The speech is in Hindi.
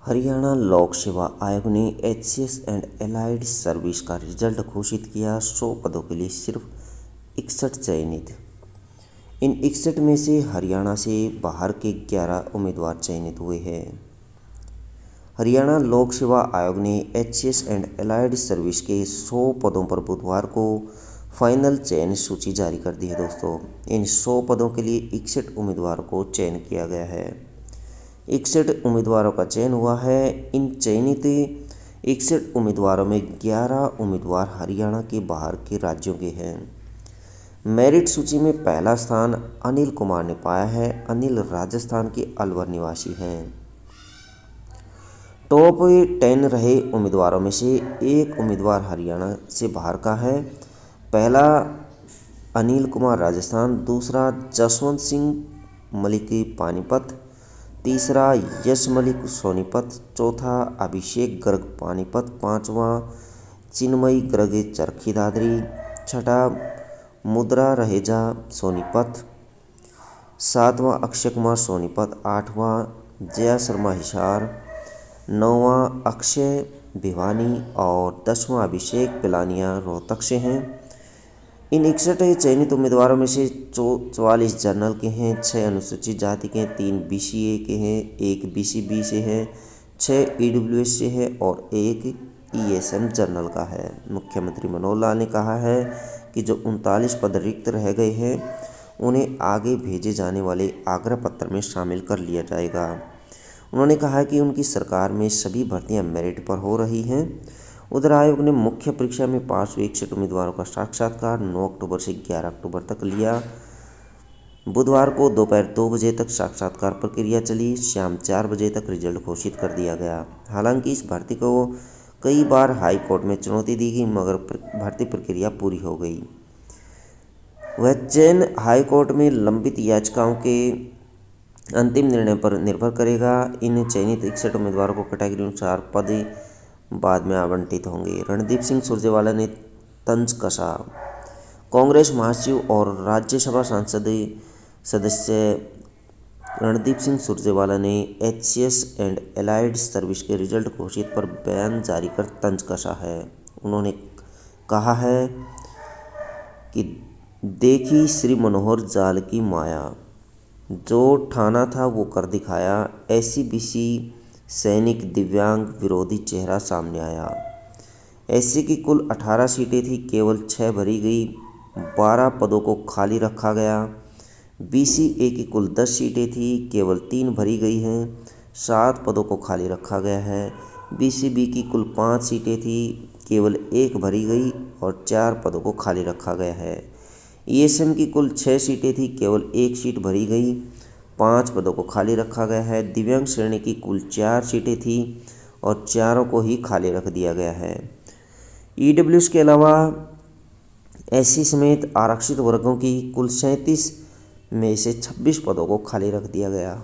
हरियाणा लोक सेवा आयोग ने एचसीएस एंड एलाइड सर्विस का रिजल्ट घोषित किया। 100 पदों के लिए सिर्फ 61 चयनित। इन 61 में से हरियाणा से बाहर के 11 उम्मीदवार चयनित हुए हैं। हरियाणा लोक सेवा आयोग ने एचसीएस एंड एलाइड सर्विस के 100 पदों पर बुधवार को फाइनल चयन सूची जारी कर दी है। दोस्तों, इन 100 पदों के लिए 61 उम्मीदवारों को चयन किया गया है। 61 उम्मीदवारों का चयन हुआ है। इन चयनित 61 उम्मीदवारों में 11 उम्मीदवार हरियाणा के बाहर के राज्यों के हैं। मेरिट सूची में पहला स्थान अनिल कुमार ने पाया है। अनिल राजस्थान के अलवर निवासी हैं। टॉप 10 रहे उम्मीदवारों में से एक उम्मीदवार हरियाणा से बाहर का है। पहला अनिल कुमार राजस्थान, दूसरा जसवंत सिंह मलिक पानीपत, तीसरा यश मलिक सोनीपत, चौथा अभिषेक गर्ग पानीपत, पांचवा चिन्मयी गर्ग चरखी दादरी, छठा मुद्रा रहेजा सोनीपत, सातवां अक्षय कुमार सोनीपत, आठवां जया शर्मा हिसार, नौवां अक्षय भिवानी और 10वां अभिषेक पिलानिया रोहतक से हैं। इन 61 चयनित उम्मीदवारों में से 44 जनरल के हैं, 6 अनुसूचित जाति के हैं, 3 बीसीए के हैं, 1 बीसीबी से है, 6 ईडब्ल्यूएस से है और 1 ईएसएम जनरल का है। मुख्यमंत्री मनोहर लाल ने कहा है कि जो 39 पद रिक्त रह गए हैं उन्हें आगे भेजे जाने वाले आग्रह पत्र में शामिल कर लिया जाएगा। उन्होंने कहा कि उनकी सरकार में सभी भर्तियां मेरिट पर हो रही हैं। उधर आयोग ने मुख्य परीक्षा में पास हुए 61 उम्मीदवारों का साक्षात्कार 9 अक्टूबर से 11 अक्टूबर तक लिया। बुधवार को दोपहर 2 बजे तक साक्षात्कार प्रक्रिया चली। शाम 4 बजे तक रिजल्ट घोषित कर दिया गया। हालांकि इस भर्ती को कई बार हाई कोर्ट में चुनौती दी गई, मगर भर्ती प्रक्रिया पूरी हो गई। वह चयन हाई कोर्ट में लंबित याचिकाओं के अंतिम निर्णय पर निर्भर करेगा। इन चयनित 61 उम्मीदवारों को कैटेगरी अनुसार पद बाद में आवंटित होंगे। रणदीप सिंह सुरजेवाला ने तंज कसा। कांग्रेस महासचिव और राज्यसभा सांसद सदस्य रणदीप सिंह सुरजेवाला ने एचसीएस एंड एलाइड सर्विस के रिजल्ट घोषित पर बयान जारी कर तंज कसा है। उन्होंने कहा है कि देखी श्री मनोहर जाल की माया, जो ठाना था वो कर दिखाया। एससी-बीसी सैनिक दिव्यांग विरोधी चेहरा सामने आया। एससी की कुल 18 सीटें थी, केवल 6 भरी गई, 12 पदों को खाली रखा गया। बीसीए की कुल 10 सीटें थी, केवल 3 भरी गई हैं, 7 पदों को खाली रखा गया है। बीसीबी की कुल 5 सीटें थी, केवल 1 भरी गई और 4 पदों को खाली रखा गया है। ईएसएम की कुल 6 सीटें थी, केवल 1 सीट भरी गई, 5 पदों को खाली रखा गया है। दिव्यांग श्रेणी की कुल 4 सीटें थी और 4 को ही खाली रख दिया गया है। ईडब्ल्यूएस के अलावा एससी समेत आरक्षित वर्गों की कुल 37 में से 26 पदों को खाली रख दिया गया।